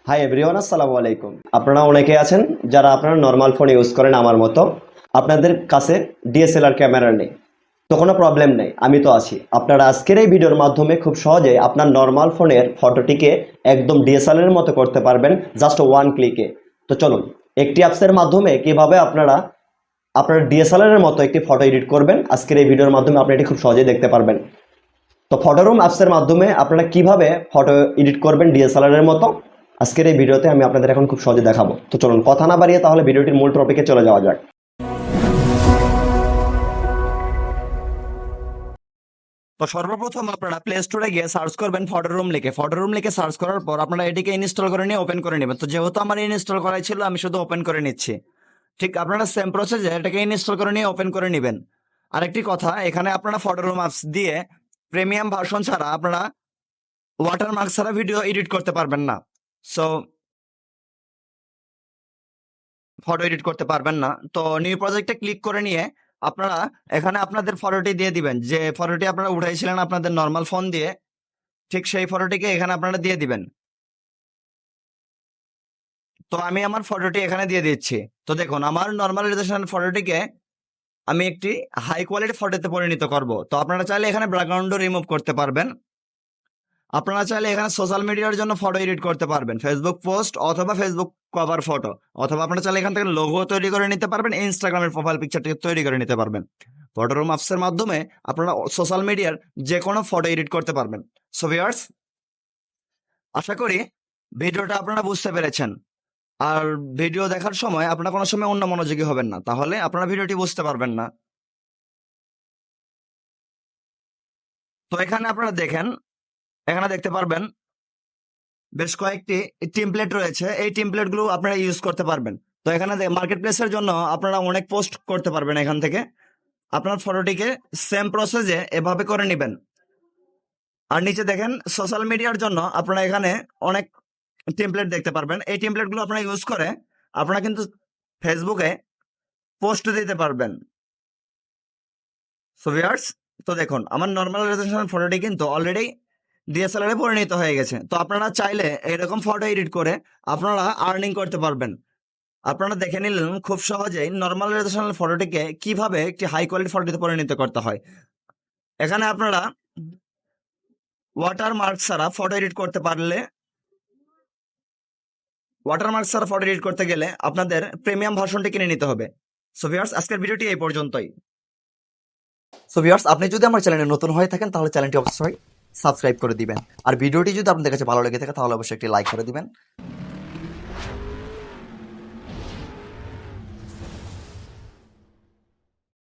Hi everyone, আসসালামু আলাইকুম। আপনারা অনেকে আছেন যারা আপনারা নর্মাল ফোন ইউজ করেন আমার মতো। আপনাদের কাছে ডিএসএলআর ক্যামেরা নেই, তো কোনো প্রবলেম নেই, আমি তো আছি। আপনারা আজকের এই ভিডিওর মাধ্যমে খুব সহজেই আপনার নর্মাল ফোনের ফটোটিকে একদম ডিএসএলআর এর মতো করতে পারবেন, জাস্ট ওয়ান ক্লিকে। তো চলুন, একটি অ্যাপসের মাধ্যমে কিভাবে আপনারা আপনার ডিএসএলআর এর মতো একটি ফটো এডিট করবেন, আজকের এই ভিডিওর মাধ্যমে আপনি এটি খুব সহজেই দেখতে পারবেন। তো ফটোরুম অ্যাপসের মাধ্যমে আপনারা কিভাবে ফটো এডিট করবেন ডিএসএলআর এর মতো, আজকের এই ভিডিওতে আমি আপনাদের এখন খুব সহজে দেখাবো। তো চলুন কথা না বাড়িয়ে তাহলে ভিডিওটির মূল টপিকে চলে যাওয়া যাক। তো সর্বপ্রথম আপনারা প্লে স্টোরে গিয়ে সার্চ করবেন ফটোরুম লিখে সার্চ করার পর আপনারা এটিকে ইনস্টল করে নিয়ে ওপেন করে নেবেন। তো যেহেতু আমার ইনস্টল করাই ছিল, আমি শুধু ওপেন করে নিচ্ছি। ঠিক আপনারা সেম প্রসেসে এটাকে ইনস্টল করে নিয়ে ওপেন করে নেবেন। আরেকটি কথা, এখানে আপনারা ফটোরুম অ্যাপস দিয়ে প্রিমিয়াম ভার্সন ছাড়া আপনারা ওয়াটারমার্ক ছাড়া ভিডিও এডিট করতে পারবেন না। সো ফটো এডিট করতে পারবেন না। তো নিউ প্রজেক্টে ক্লিক করে নিয়ে আপনারা এখানে আপনাদের ফটোটি দিয়ে দিবেন, যে ফটোটি আপনারা উঠাইছিলেন আপনাদের নর্মাল ফোন দিয়ে, ঠিক সেই ফটোটিকে এখানে আপনারা দিয়ে দিবেন। তো আমি আমার ফটোটি এখানে দিয়ে দিচ্ছি। তো দেখুন, আমার নর্মালাইজেশন ফটোটিকে আমি একটি হাই কোয়ালিটি ফটোতে পরিণত করব। তো আপনারা চাইলে এখানে ব্যাকগ্রাউন্ডও রিমুভ করতে পারবেন। আপনারা চাইলে এখানে সোশ্যাল মিডিয়ার জন্য ফটো এডিট করতে পারবেন, ফেসবুক পোস্ট অথবা ফেসবুক কভার ফটো, অথবা আপনারা চাইলে এখান থেকে লোগো তৈরি করে নিতে পারবেন, ইনস্টাগ্রামের প্রোফাইল পিকচারটি তৈরি করে নিতে পারবেন। ফটোরুম অ্যাপসের মাধ্যমে আপনারা সোশ্যাল মিডিয়ার যে কোনো ফটো এডিট করতে পারবেন। সো ভিউয়ার্স, আশা করি ভিডিওটা আপনারা বুঝতে পেরেছেন। আর ভিডিও দেখার সময় আপনারা কোনো সময় অন্য মনোযোগী হবেন না, তাহলে আপনারা ভিডিওটি বুঝতে পারবেন না। তো এখানে আপনারা দেখেন, এখানে দেখতে পারবেন বেশ কয়েকটি টেমপ্লেট রয়েছে। এই টেমপ্লেট গুলো আপনারা ইউজ করতে পারবেন। তো এখানে মার্কেট প্লেসের জন্য আপনারা অনেক পোস্ট করতে পারবেন। এখান থেকে আপনার ফটোটিকে সেম প্রসেসে এভাবে করে নেবেন। আর নিচে দেখেন সোশ্যাল মিডিয়ার জন্য আপনারা এখানে অনেক টেমপ্লেট দেখতে পারবেন। এই টেমপ্লেট গুলো আপনারা ইউজ করে আপনারা কিন্তু ফেসবুকে পোস্ট দিতে পারবেন। সো ভিউয়ার্স, তো দেখুন আমার নর্মালাইজেশন ফটোটি কিন্তু অলরেডি ডিএসএলআর এ পরিণত হয়ে গেছে। তো আপনারা চাইলে এরকম ফটো এডিট করে আপনারা আর্নিং করতে পারবেন। আপনারা দেখে নিলেন খুব সহজেই নর্মালাইজেশন ফটোটিকে কিভাবে একটি হাই কোয়ালিটি ফটোতে পরিণত করতে হয়। এখানে আপনারা ওয়াটারমার্ক ছাড়া ফটো এডিট করতে পারলে, ওয়াটারমার্ক ছাড়া ফটো এডিট করতে গেলে আপনাদের প্রিমিয়াম ভার্সনটি কিনে নিতে হবে। সো ভিউয়ার্স, আজকের ভিডিওটি এই পর্যন্তই। সো ভিউয়ার্স, আপনি যদি আমার চ্যানেলে নতুন হয়ে থাকেন তাহলে চ্যানেলটি অবশ্যই সাবস্ক্রাইব করে দিবেন। আর ভিডিওটি যদি আপনাদের কাছে ভালো লেগে থাকে তাহলে অবশ্যই একটি লাইক করে দিবেন।